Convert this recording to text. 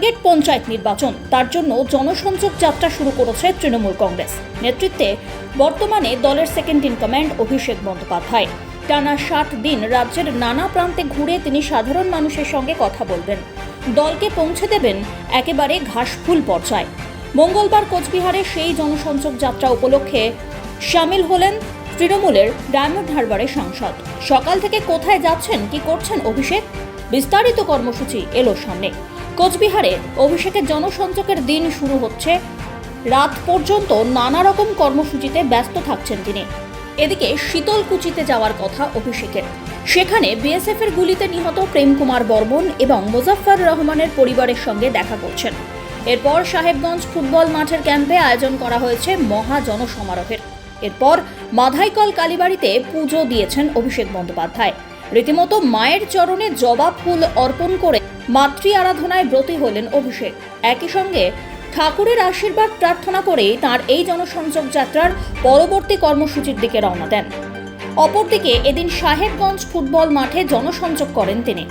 Target panchayat নির্বাচন, তার জন্য জনসংযোগ যাত্রা শুরু করেছে তৃণমূল কংগ্রেস নেতৃত্বে বর্তমানে দলের second in command Abhishek Bandyopadhyay. টানা 60 দিন রাজ্যের নানা প্রান্তে ঘুরে তিনি সাধারণ মানুষের সঙ্গে কথা বলবেন, দলকে পৌঁছে দেবেন একেবারে ঘাসফুল পর্যায়ে। মঙ্গলবার কোচবিহারে সেই জনসংযোগ যাত্রা উপলক্ষে সামিল হলেন তৃণমূলের ডায়মন্ড হারবারের সাংসদ। সকাল থেকে কোথায় যাচ্ছেন, কি করছেন অভিষেক, বিস্তারিত কর্মসূচি এলো সামনে। কোচবিহারে অভিষেকের জনসংযোগের দিন শুরু হচ্ছে, রাত পর্যন্ত নানা রকম কর্মসূচিতে ব্যস্ত থাকছেন তিনি। এদিকে শীতলকুচিতে যাওয়ার কথা অভিষেকের, সেখানে বিএসএফ এর গুলিতে নিহত প্রেম কুমার বর্মন এবং মোজাফফর রহমানের পরিবারের সঙ্গে দেখা করছেন। এরপর সাহেবগঞ্জ ফুটবল মাঠের ক্যাম্পে আয়োজন করা হয়েছে মহা জনসমারোহের। এরপর মাধাইকল কালীবাড়িতে পুজো দিয়েছেন অভিষেক বন্দ্যোপাধ্যায়। রীতিমতো মায়ের চরণে জবা ফুল অর্পণ করে মাতৃ আরাধনায় ব্রতী হলেন অভিষেক। একই সঙ্গে ঠাকুরের আশীর্বাদ প্রার্থনা করে তাঁর এই জনসংযোগ যাত্রার পরবর্তী কর্মসূচির দিকে রওনা দেন। অপরদিকে এদিন সাহেবগঞ্জ ফুটবল মাঠে জনসংযোগ করেন তিনি।